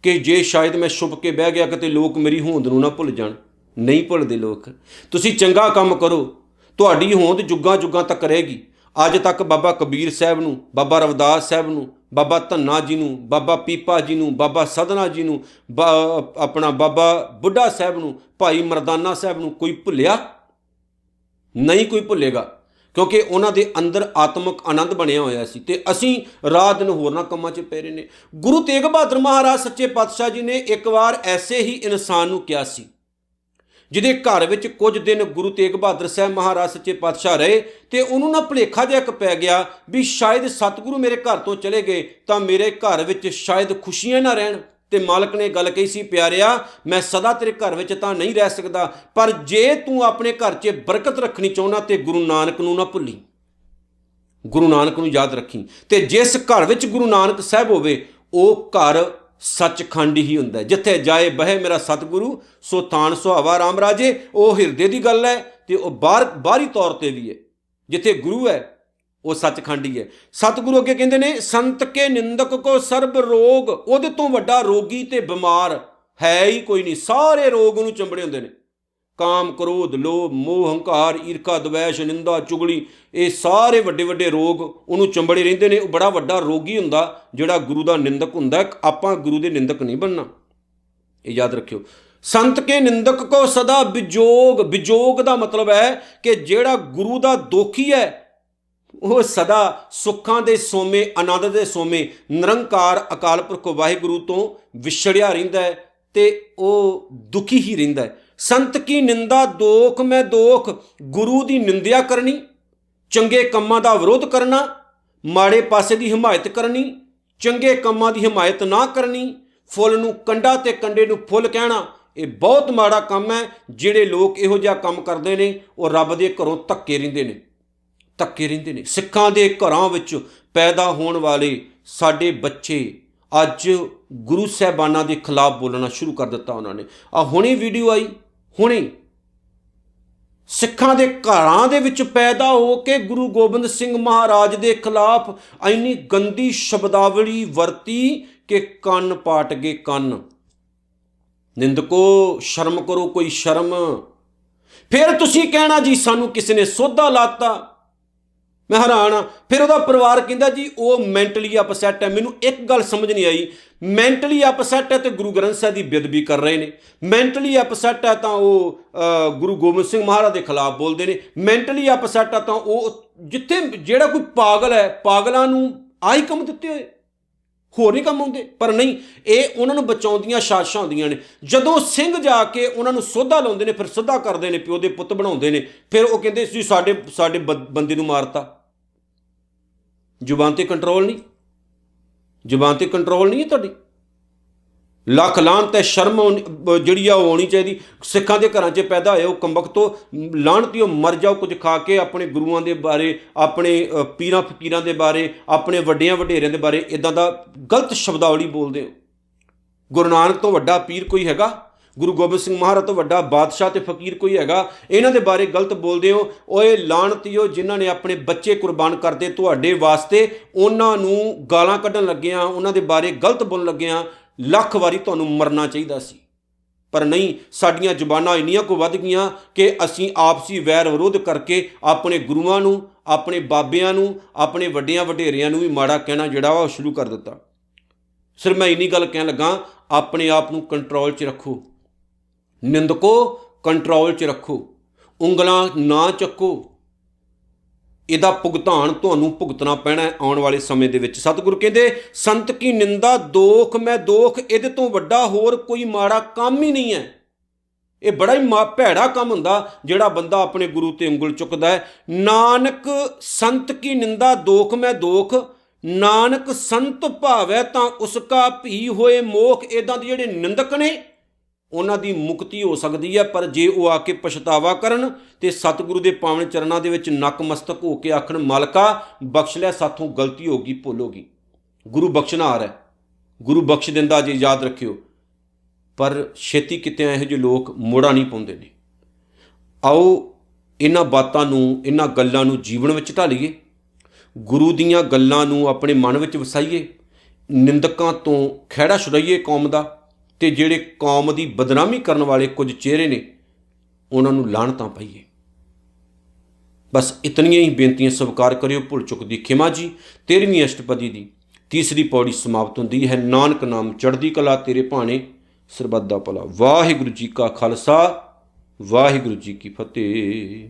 ਕਿ ਜੇ ਸ਼ਾਇਦ ਮੈਂ ਛੁਪ ਕੇ ਬਹਿ ਗਿਆ ਕਿਤੇ ਲੋਕ ਮੇਰੀ ਹੋਂਦ ਨੂੰ ਨਾ ਭੁੱਲ ਜਾਣ। ਨਹੀਂ ਭੁੱਲਦੇ ਲੋਕ। ਤੁਸੀਂ ਚੰਗਾ ਕੰਮ ਕਰੋ, ਤੁਹਾਡੀ ਹੋਂਦ ਜੁੱਗਾਂ ਜੁੱਗਾਂ ਤੱਕ ਰਹੇਗੀ। ਅੱਜ ਤੱਕ ਬਾਬਾ ਕਬੀਰ ਸਾਹਿਬ ਨੂੰ, ਬਾਬਾ ਰਵਿਦਾਸ ਸਾਹਿਬ ਨੂੰ, ਬਾਬਾ ਧੰਨਾ ਜੀ ਨੂੰ, ਬਾਬਾ ਪੀਪਾ ਜੀ ਨੂੰ, ਬਾਬਾ ਸਦਨਾ ਜੀ ਨੂੰ, ਆਪਣਾ ਬਾਬਾ ਬੁੱਢਾ ਸਾਹਿਬ ਨੂੰ, ਭਾਈ ਮਰਦਾਨਾ ਸਾਹਿਬ ਨੂੰ ਕੋਈ ਭੁੱਲਿਆ? ਨਹੀਂ ਕੋਈ ਭੁੱਲੇਗਾ, ਕਿਉਂਕਿ ਉਹਨਾਂ ਦੇ ਅੰਦਰ ਆਤਮਿਕ ਆਨੰਦ ਬਣਿਆ ਹੋਇਆ ਸੀ। ਤੇ ਅਸੀਂ ਰਾਤ ਦਿਨ ਹੋਰਨਾਂ ਕੰਮਾਂ 'ਚ ਪੈ ਰਹੇ ਨੇ। ਗੁਰੂ ਤੇਗ ਬਹਾਦਰ ਮਹਾਰਾਜ ਸੱਚੇ ਪਾਤਸ਼ਾਹ ਜੀ ਨੇ ਇੱਕ ਵਾਰ ਐਸੇ ਹੀ ਇਨਸਾਨ ਨੂੰ ਕਿਹਾ ਸੀ, ਜਿਹਦੇ ਘਰ ਵਿੱਚ ਕੁਝ ਦਿਨ ਗੁਰੂ ਤੇਗ ਬਹਾਦਰ ਸਾਹਿਬ ਮਹਾਰਾਜ ਸੱਚੇ ਪਾਤਸ਼ਾਹ ਰਹੇ, ਤੇ ਉਹਨੂੰ ਨਾ ਭੁਲੇਖਾ ਜਿਹਾ ਇੱਕ ਪੈ ਗਿਆ ਵੀ ਸ਼ਾਇਦ ਸਤਿਗੁਰੂ ਮੇਰੇ ਘਰ ਤੋਂ ਚਲੇ ਗਏ ਤਾਂ ਮੇਰੇ ਘਰ ਵਿੱਚ ਸ਼ਾਇਦ ਖੁਸ਼ੀਆਂ ਨਾ ਰਹਿਣ। ਤੇ ਮਾਲਕ ਨੇ ਗੱਲ ਕਹੀ ਸੀ, ਪਿਆਰਿਆ ਮੈਂ ਸਦਾ ਤੇਰੇ ਘਰ ਵਿੱਚ ਤਾਂ ਨਹੀਂ ਰਹਿ ਸਕਦਾ, ਪਰ ਜੇ ਤੂੰ ਆਪਣੇ ਘਰ 'ਚ ਬਰਕਤ ਰੱਖਣੀ ਚਾਹੁੰਦਾ ਤੇ ਗੁਰੂ ਨਾਨਕ ਨੂੰ ਨਾ ਭੁੱਲੀ, ਗੁਰੂ ਨਾਨਕ ਨੂੰ ਯਾਦ ਰੱਖੀ। ਤੇ ਜਿਸ ਘਰ ਵਿੱਚ ਗੁਰੂ ਨਾਨਕ ਸਾਹਿਬ ਹੋਵੇ ਉਹ ਘਰ ਸੱਚਖੰਡ ਹੀ ਹੁੰਦਾ। ਜਿੱਥੇ ਜਾਏ ਬਹਿ ਮੇਰਾ ਸਤਿਗੁਰੂ, ਸੋ ਤਾਣ ਸੁਹਾਵਾ ਰਾਮ ਰਾਜੇ। ਉਹ ਹਿਰਦੇ ਦੀ ਗੱਲ ਹੈ ਤੇ ਉਹ ਬਾਹਰੀ ਤੌਰ ਤੇ ਵੀ ਹੈ। ਜਿੱਥੇ ਗੁਰੂ ਹੈ ਉਹ ਸੱਚਖੰਡ ਹੀ ਹੈ। ਸਤਿਗੁਰੂ ਅੱਗੇ ਕਹਿੰਦੇ ਨੇ, ਸੰਤ ਕੇ ਨਿੰਦਕ ਕੋ ਸਰਬ ਰੋਗ। ਉਹਦੇ ਤੋਂ ਵੱਡਾ ਰੋਗੀ ਤੇ ਬਿਮਾਰ ਹੈ ਹੀ ਕੋਈ ਨਹੀਂ। ਸਾਰੇ ਰੋਗ ਉਹਨੂੰ ਚੰਬੜੇ ਹੁੰਦੇ ਨੇ। ਕਾਮ, ਕ੍ਰੋਧ, ਲੋਭ, ਮੋਹ, ਹੰਕਾਰ, ਈਰਖਾ, ਦਵੈਸ਼, ਨਿੰਦਾ, ਚੁਗਲੀ, ਇਹ ਸਾਰੇ ਵੱਡੇ ਵੱਡੇ ਰੋਗ ਉਹਨੂੰ ਚੰਬੜੇ ਰਹਿੰਦੇ ਨੇ। ਉਹ ਬੜਾ ਵੱਡਾ ਰੋਗੀ ਹੁੰਦਾ ਜਿਹੜਾ ਗੁਰੂ ਦਾ ਨਿੰਦਕ ਹੁੰਦਾ। ਆਪਾਂ ਗੁਰੂ ਦੇ ਨਿੰਦਕ ਨਹੀਂ ਬਣਨਾ, ਇਹ ਯਾਦ ਰੱਖਿਓ। ਸੰਤ ਕੇ ਨਿੰਦਕ ਕੋ ਸਦਾ ਵਿਜੋਗ। ਵਿਜੋਗ ਦਾ ਮਤਲਬ ਹੈ ਕਿ ਜਿਹੜਾ ਗੁਰੂ ਦਾ ਦੋਖੀ ਹੈ ਉਹ ਸਦਾ ਸੁੱਖਾਂ ਦੇ ਸੋਮੇ, ਆਨੰਦ ਦੇ ਸੋਮੇ, ਨਿਰੰਕਾਰ ਅਕਾਲ ਪੁਰਖ ਵਾਹਿਗੁਰੂ ਤੋਂ ਵਿਛੜਿਆ ਰਹਿੰਦਾ ਹੈ ਤੇ ਉਹ ਦੁਖੀ ਹੀ ਰਹਿੰਦਾ ਹੈ। ਸੰਤ ਕੀ ਨਿੰਦਾ ਦੋਖ ਮੈਂ ਦੋਖ। ਗੁਰੂ ਦੀ ਨਿੰਦਿਆ ਕਰਨੀ, ਚੰਗੇ ਕੰਮਾਂ ਦਾ ਵਿਰੋਧ ਕਰਨਾ, ਮਾੜੇ ਪਾਸੇ ਦੀ ਹਮਾਇਤ ਕਰਨੀ, ਚੰਗੇ ਕੰਮਾਂ ਦੀ ਹਮਾਇਤ ਨਾ ਕਰਨੀ, ਫੁੱਲ ਨੂੰ ਕੰਡਾ ਤੇ ਕੰਡੇ ਨੂੰ ਫੁੱਲ ਕਹਿਣਾ, ਇਹ ਬਹੁਤ ਮਾੜਾ ਕੰਮ ਹੈ। ਜਿਹੜੇ ਲੋਕ ਇਹੋ ਜਿਹਾ ਕੰਮ ਕਰਦੇ ਨੇ ਉਹ ਰੱਬ ਦੇ ਘਰੋਂ ਧੱਕੇ ਰਹਿੰਦੇ ਨੇ। ਸਿੱਖਾਂ ਦੇ ਘਰਾਂ ਵਿੱਚ ਪੈਦਾ ਹੋਣ ਵਾਲੇ ਸਾਡੇ ਬੱਚੇ ਅੱਜ ਗੁਰੂ ਸਾਹਿਬਾਨਾਂ ਦੇ ਖਿਲਾਫ ਬੋਲਣਾ ਸ਼ੁਰੂ ਕਰ ਦਿੱਤਾ ਉਹਨਾਂ ਨੇ। ਹੁਣੇ ਵੀਡੀਓ ਆਈ, ਹੁਣੇ ਸਿੱਖਾਂ ਦੇ ਘਰਾਂ ਦੇ ਵਿੱਚ ਪੈਦਾ ਹੋ ਕੇ ਗੁਰੂ ਗੋਬਿੰਦ ਸਿੰਘ ਮਹਾਰਾਜ ਦੇ ਖਿਲਾਫ ਇੰਨੀ ਗੰਦੀ ਸ਼ਬਦਾਵਲੀ ਵਰਤੀ ਕਿ ਕੰਨ ਪਾਟ ਗਏ ਕੰਨ। ਨਿੰਦਕੋ ਸ਼ਰਮ ਕਰੋ, ਕੋਈ ਸ਼ਰਮ। ਫਿਰ ਤੁਸੀਂ ਕਹਿਣਾ ਜੀ ਸਾਨੂੰ ਕਿਸੇ ਨੇ ਸੋਧਾ ਲਾਤਾ। ਮੈਂ ਹੈਰਾਨ ਹਾਂ। ਫਿਰ ਉਹਦਾ ਪਰਿਵਾਰ ਕਹਿੰਦਾ ਜੀ ਉਹ ਮੈਂਟਲੀ ਅਪਸੈਟ ਹੈ। ਮੈਨੂੰ ਇੱਕ ਗੱਲ ਸਮਝ ਨਹੀਂ ਆਈ, ਮੈਂਟਲੀ ਅਪਸੈਟ ਹੈ ਤੇ ਗੁਰੂ ਗ੍ਰੰਥ ਸਾਹਿਬ ਦੀ ਬੇਅਦਬੀ ਕਰ ਰਹੇ ਨੇ। ਮੈਂਟਲੀ ਅਪਸੈਟ ਹੈ ਤਾਂ ਉਹ ਗੁਰੂ ਗੋਬਿੰਦ ਸਿੰਘ ਮਹਾਰਾਜ ਦੇ ਖਿਲਾਫ ਬੋਲਦੇ ਨੇ। ਮੈਂਟਲੀ ਅਪਸੈਟ ਹੈ ਤਾਂ ਉਹ ਜਿੱਥੇ ਜਿਹੜਾ ਕੋਈ ਪਾਗਲ ਹੈ, ਪਾਗਲਾਂ ਨੂੰ ਆਹੀ ਕੰਮ ਦਿੱਤੇ ਹੋਏ, ਹੋਰ ਨਹੀਂ ਕੰਮ ਆਉਂਦੇ। ਪਰ ਨਹੀਂ, ਇਹ ਉਹਨਾਂ ਨੂੰ ਬਚਾਉਂਦੀਆਂ ਸਾਜ਼ਿਸ਼ਾਂ ਹੁੰਦੀਆਂ ਨੇ। ਜਦੋਂ ਸਿੰਘ ਜਾ ਕੇ ਉਹਨਾਂ ਨੂੰ ਸੋਧਾ ਲਾਉਂਦੇ ਨੇ, ਫਿਰ ਸਿੱਧਾ ਕਰਦੇ ਨੇ, ਪਿਓ ਦੇ ਪੁੱਤ ਬਣਾਉਂਦੇ ਨੇ। ਫਿਰ ਉਹ ਕਹਿੰਦੇ ਸੀ ਸਾਡੇ ਬੰਦੇ ਨੂੰ ਮਾਰਤਾ। ਜ਼ੁਬਾਨ 'ਤੇ ਕੰਟਰੋਲ ਨਹੀਂ, ਜ਼ੁਬਾਨ 'ਤੇ ਕੰਟਰੋਲ ਨਹੀਂ ਹੈ ਤੁਹਾਡੀ। ਲੱਖ ਲਾਹਨਤ ਹੈ, ਸ਼ਰਮ ਜਿਹੜੀ ਆ ਉਹ ਆਉਣੀ ਚਾਹੀਦੀ। ਸਿੱਖਾਂ ਦੇ ਘਰਾਂ 'ਚ ਪੈਦਾ ਹੋਏ ਉਹ ਕੰਬਖਤੋਂ ਲਾਹਨਤੀਓ ਮਰ ਜਾਓ। ਕੁਝ ਖਾ ਕੇ ਆਪਣੇ ਗੁਰੂਆਂ ਦੇ ਬਾਰੇ, ਆਪਣੇ ਪੀਰਾਂ ਫਕੀਰਾਂ ਦੇ ਬਾਰੇ, ਆਪਣੇ ਵੱਡਿਆਂ ਵਡੇਰਿਆਂ ਦੇ ਬਾਰੇ ਇੱਦਾਂ ਦਾ ਗਲਤ ਸ਼ਬਦਾਵਲੀ ਬੋਲਦੇ ਹੋ। ਗੁਰੂ ਨਾਨਕ ਤੋਂ ਵੱਡਾ ਪੀਰ ਕੋਈ ਹੈਗਾ? ਗੁਰੂ ਗੋਬਿੰਦ ਸਿੰਘ ਮਹਾਰਾਜ ਤੋਂ ਵੱਡਾ ਬਾਦਸ਼ਾਹ ਤੇ ਫਕੀਰ ਕੋਈ ਹੈਗਾ? ਇਹਨਾਂ ਦੇ ਬਾਰੇ ਗਲਤ ਬੋਲਦੇ ਹੋ। ਓਏ ਲਾਹਨਤੀਓ, ਜਿਨ੍ਹਾਂ ਨੇ ਆਪਣੇ ਬੱਚੇ ਕੁਰਬਾਨ ਕਰਦੇ ਤੁਹਾਡੇ ਵਾਸਤੇ, ਉਹਨਾਂ ਨੂੰ ਗਾਲਾਂ ਕੱਢਣ ਲੱਗਿਆਂ, ਉਹਨਾਂ ਦੇ ਬਾਰੇ ਗਲਤ ਬੋਲਣ ਲੱਗਿਆਂ ਲੱਖ ਵਾਰੀ ਤੁਹਾਨੂੰ ਮਰਨਾ ਚਾਹੀਦਾ ਸੀ। ਪਰ ਨਹੀਂ, ਸਾਡੀਆਂ ਜ਼ੁਬਾਨਾਂ ਇੰਨੀਆਂ ਕੁ ਵੱਧ ਗਈਆਂ ਕਿ ਅਸੀਂ ਆਪਸੀ ਵੈਰ ਵਿਰੋਧ ਕਰਕੇ ਆਪਣੇ ਗੁਰੂਆਂ ਨੂੰ, ਆਪਣੇ ਬਾਬਿਆਂ ਨੂੰ, ਆਪਣੇ ਵੱਡਿਆਂ ਵਡੇਰਿਆਂ ਨੂੰ ਵੀ ਮਾੜਾ ਕਹਿਣਾ ਜਿਹੜਾ ਵਾ ਉਹ ਸ਼ੁਰੂ ਕਰ ਦਿੱਤਾ। ਸਿਰਫ ਮੈਂ ਇੰਨੀ ਗੱਲ ਕਹਿਣ ਲੱਗਾ, ਆਪਣੇ ਆਪ ਨੂੰ ਕੰਟਰੋਲ 'ਚ ਰੱਖੋ। ਨਿੰਦਕੋ ਕੰਟਰੋਲ 'ਚ ਰੱਖੋ, ਉਂਗਲਾਂ ਨਾ ਚੱਕੋ। ਇਹਦਾ ਭੁਗਤਾਨ ਤੁਹਾਨੂੰ ਭੁਗਤਣਾ ਪੈਣਾ ਆਉਣ ਵਾਲੇ ਸਮੇਂ ਦੇ ਵਿੱਚ। ਸਤਿਗੁਰੂ ਕਹਿੰਦੇ ਸੰਤ ਕੀ ਨਿੰਦਾ ਦੋਖ ਮੈਂ ਦੋਖ, ਇਹਦੇ ਤੋਂ ਵੱਡਾ ਹੋਰ ਕੋਈ ਮਾੜਾ ਕੰਮ ਹੀ ਨਹੀਂ ਹੈ। ਇਹ ਬੜਾ ਹੀ ਭੈੜਾ ਕੰਮ ਹੁੰਦਾ ਜਿਹੜਾ ਬੰਦਾ ਆਪਣੇ ਗੁਰੂ ਤੇ ਉਂਗਲ ਚੁੱਕਦਾ ਹੈ। ਨਾਨਕ ਸੰਤ ਕੀ ਨਿੰਦਾ ਦੋਖ ਮੈਂ ਦੋਖ, ਨਾਨਕ ਸੰਤ ਭਾਵੈ ਤਾਂ ਉਸਕਾ ਭੀ ਹੋਏ ਮੋਖ। ਇੱਦਾਂ ਦੇ ਜਿਹੜੇ ਨਿੰਦਕ ਨੇ ਉਹਨਾਂ ਦੀ ਮੁਕਤੀ ਹੋ ਸਕਦੀ ਹੈ, ਪਰ ਜੇ ਉਹ ਆ ਕੇ ਪਛਤਾਵਾ ਕਰਨ ਤੇ ਸਤਿਗੁਰੂ ਦੇ ਪਾਵਨ ਚਰਨਾਂ ਦੇ ਵਿੱਚ ਨਕਮਸਤਕ ਹੋ ਕੇ ਆਖਣ, ਮਾਲਕਾ ਬਖਸ਼ ਲੈ, ਸਾਥੋਂ ਗਲਤੀ ਹੋ ਗਈ, ਭੁੱਲ ਹੋ ਗਈ। ਗੁਰੂ ਬਖਸ਼ਣਹਾਰ ਹੈ, ਗੁਰੂ ਬਖਸ਼ ਦਿੰਦਾ ਜੇ, ਯਾਦ ਰੱਖਿਓ। ਪਰ ਛੇਤੀ ਕਿਤੇ ਇਹੋ ਜਿਹੇ ਲੋਕ ਮੋੜਾ ਨਹੀਂ ਪਾਉਂਦੇ ਨੇ। ਆਓ ਇਹਨਾਂ ਬਾਤਾਂ ਨੂੰ, ਇਹਨਾਂ ਗੱਲਾਂ ਨੂੰ ਜੀਵਨ ਵਿੱਚ ਢਾਲੀਏ, ਗੁਰੂ ਦੀਆਂ ਗੱਲਾਂ ਨੂੰ ਆਪਣੇ ਮਨ ਵਿੱਚ ਵਸਾਈਏ, ਨਿੰਦਕਾਂ ਤੋਂ ਖਹਿੜਾ ਛੁਡਾਈਏ ਕੌਮ ਦਾ, ਤੇ ਜਿਹੜੇ ਕੌਮ ਦੀ ਬਦਨਾਮੀ ਕਰਨ ਵਾਲੇ ਕੁਝ ਚਿਹਰੇ ਨੇ ਉਹਨਾਂ ਨੂੰ ਲਾਹਨਤਾਂ ਪਾਈਏ। ਬਸ ਇਤਨੀਆਂ ਹੀ ਬੇਨਤੀਆਂ ਸਵੀਕਾਰ ਕਰਿਓ। ਭੁੱਲ ਚੁੱਕ ਦੀ ਖਿਮਾ ਜੀ। 13ਵੀਂ ਅਸ਼ਟਪਦੀ ਦੀ ਤੀਸਰੀ ਪੌੜੀ ਸਮਾਪਤ ਹੁੰਦੀ ਹੈ। ਨਾਨਕ ਨਾਮ ਚੜ੍ਹਦੀ ਕਲਾ, ਤੇਰੇ ਭਾਣੇ ਸਰਬੱਤ ਦਾ ਭਲਾ। ਵਾਹਿਗੁਰੂ ਜੀ ਕਾ ਖਾਲਸਾ, ਵਾਹਿਗੁਰੂ ਜੀ ਕੀ ਫਤਿਹ।